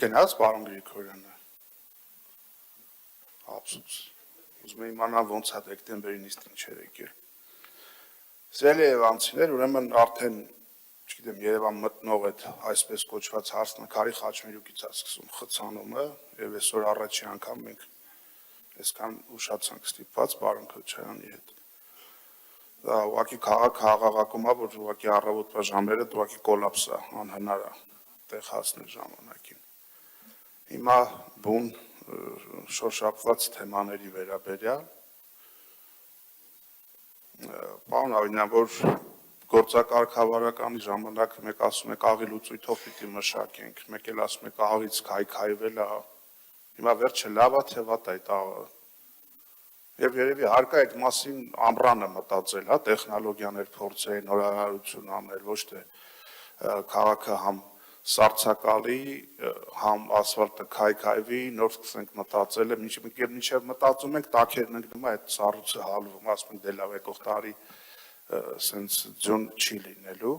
Գնաց պարոն Գրիգորյանը։ Ափսոս։ Ուզում եմ իմանալ ոնց է դեկտեմբերի նիստին չէր եկել։ Սիրելի երևանցիներ, ուրեմն արդեն, չգիտեմ, Երևան մտնող այդ այսպես կոչված հարսնաքարի խաչմերուկից է սկսում խցանումը, եւ այսօր առաջի անգամ մենք այսքան ուշացանք ստիպված պարոն Քոչարյանի հետ։ Դա ուղղակի քաղաքաղակում է, որ ուղղակի առավոտվա ժամերը ուղղակի կոլապս է, անհնար է տեղ հասնել ժամանակին։ Հիմա բուն շոշափված թեմաների վերաբերյալ պարոն Ավինյան, որ գործակարգավարականի ժամանակ մեկ ասում եք աղի լուծույթով պիտի մշակենք, մեկ էլ ասում եք աղից քայքայվել է, հիմա վերջը լավ է թե վատ է այդ աղը։ Եվ երևի հարկա այդ մասին ամռանը մտածել, հա, տեխնոլոգիաներ փորձել, նորարարություն անել, ոչ թե քաղաքը համ սառցակալի, համ ասֆալտը քայքայվի, նոր սկսենք մտածել, մինչև մտածում ենք, տաքերն ընկնում է, այդ սառույցը հալվում, ասում ենք դե լավ եկող տարի սենց ձյուն չի լինելու։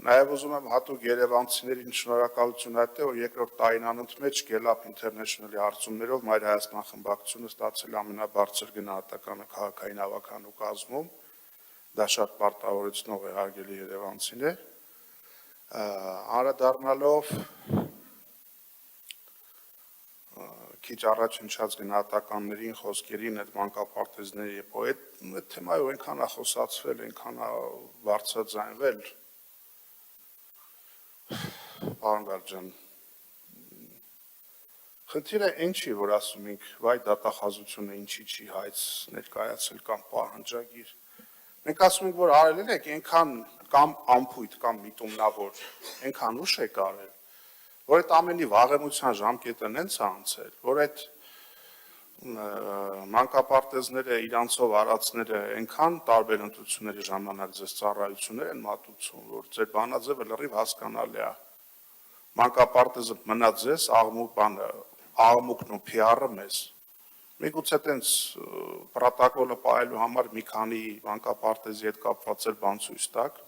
Նաև ուզում եմ հատուկ երևանցիներին շնորհակալություն հայտնել, որ երկրորդ տարին անընդմեջ Gallup International-ի հարցումներով Մայր Հայաստան խմբակցությունը ստացել ամենաբարձր գնահատականը քաղաքային հավաքանու կազմում, դա շատ պարտավորեցնող է հարգելի երևանցիներ, անդրադառնալով քիչ առաջ հնչած գնահատականներին, խոսքերին, այդ մանկապարտեզների եւ այդ թեմայով այնքան է խոսացվել, այնքան է բարձրաձայնվել, պարոն Գալջան, խնդիրը ինչի, որ ասում ենք, վայ դատախազությունը ինչի չի հայց ներկայացել կամ պահանջագիր։ Մենք ասում ենք, որ արել եք այնքան կամ ամփույթ կամ միտումնավոր, այնքան ուշ եք արել, որ այդ ամենի վաղեմության ժամկետը նենց է անցել, որ այդ մանկապարտեզները իրանցով արածները այնքան տարբեր ընտրությունների ժամանակ ձեզ ծառայություններ են մատուցում, որ ձեր բանաձևը լրիվ հասկանալի է։ Մանկապարտեզը մնա ձեզ, աղմուկն ու PR-ը մեզ։ Միգուցե տենց պրոտոկոլը պահելու համար մի քանի մանկապարտեզի հետ կապված էլ բան ցույց տաք,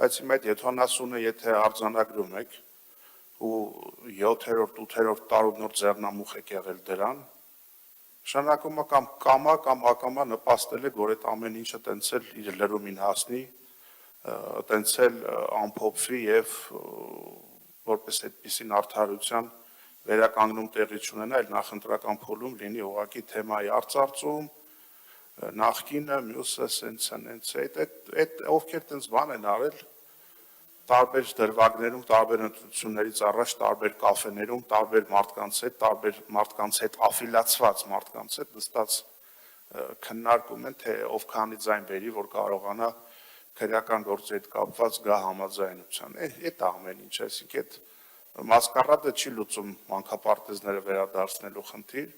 բայց հիմա այդ 70-ը եթե արձանագրում եք ու 7-րդ, 8-րդ տարում նոր ձեռնամուխ եք եղել դրան, նշանակում է կամ ակամա նպաստել եք, որ այդ ամեն ինչը տենց էլ իր լրումին հասնի, տենց էլ ամփոփվի եւ որպես այդպիսին արդարության վերականգնում տեղի չունենա, այլ նախընտրական փուլում լինի ուղղակի թեմայի արծարծում, նախկինը, մյուսը, սենց, այդ ովքեր տենց բան են արել, տարբեր դրվագներում, տարբեր ընտրություններից առաջ, տարբեր կաֆեներում, տարբեր մարդկանց հետ աֆիլացված մարդկանց հետ նստած քննարկում են, թե ով քանի ձայն բերի, որ կարողանա քրեական գործի հետ կապված գա համաձայնության։ Այդ ամեն ինչ, այսինքն այդ մասկարադը չի լուծում մանկապարտեզները վերադարձնելու խնդիր,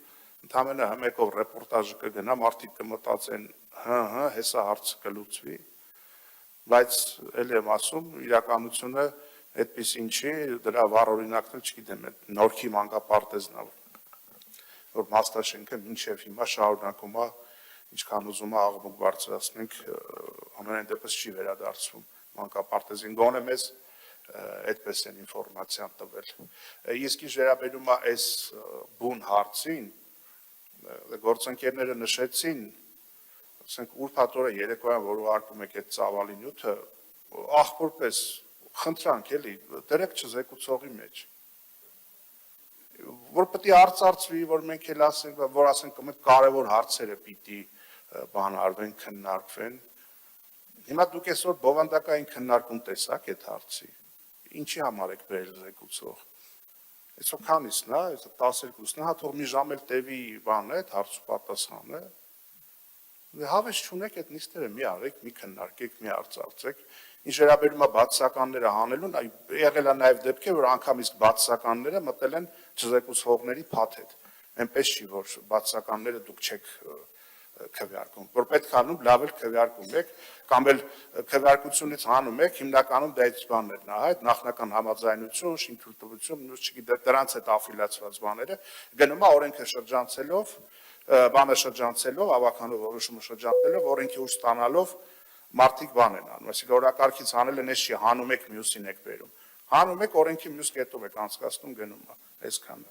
ընդամենը հմեկով ռեպորտաժը կգնա, մարդիկ կմտածեն, հեսա հարցը կլուծվի, բայց էլ եմ ասում, իրականությունը այդպիսին չի, դրա վառ օրինակն էլ չգիտեմ, այդ Նորքի մանկապարտեզն է, որ Մաստաշենքը մինչև հիմա շարունակում է, ինչքան ուզում է աղմուկ բարձրացնենք, ամենայն դեպս չի վերադարձվում մանկապարտեզին, գոնե մեզ այդպես են ինֆորմացիան տվել։ Իսկ ինչ վերաբերում է այս բուն հարցին, գործընկերները նշեցին, ասենք ուրբաթ օրը երեկոյան, որ ուղարկում եք այդ ծավալի նյութը, աղբորպես խնդրանք էլի, դրեք չզեկուցողի մեջ, որ պետք է արծարծվի, որ մենք էլ ասենք, որ ասենք կարևոր հարցերը պիտի բանարվեն, քննարկվեն։ Հիմա դուք այսօր բովանդակային քննարկում տեսաք այդ հարցի, ինչի համար եք բերել զեկուցող։ Այսօր քանիսն է, 12-ն է, հա թող մի ժամ էլ տևի բանն է, այդ հարցու պատասխանը։ Հավես չունեք այդ նիստերը մի արեք, մի քննարկեք, մի արծարծեք։ Ինչ վերաբերում է բացասականները հանելուն, եղել է նաև դեպքեր, որ անգամ իսկ բացասականները մտել են չզեկուցողների փաթեթ։ Այնպես չի, որ բացասականները դուք չեք քվեարկում, որ պետք է անում, լավ էլ քվեարկում եք, կամ էլ քվեարկությունից հանում եք, հիմնականում դա այդ բաններն է, այդ նախնական համաձայնություն, շինթույլտվություն, չգիտեմ, դրանց հետ աֆիլացված բաները, գնում է օրենքը շրջանցելով, բանը շրջանցելով, ավականով որոշումը շրջանցելով, օրենքի ուժ ստանալով մարդիկ բան են անում, այսինքն օրակարգից հանելն էս չի, հանում եք, մյուսին եք բերում, Հանում եք օրենքի մյուս կետով եք անցկացնում գնում է, այսքանը։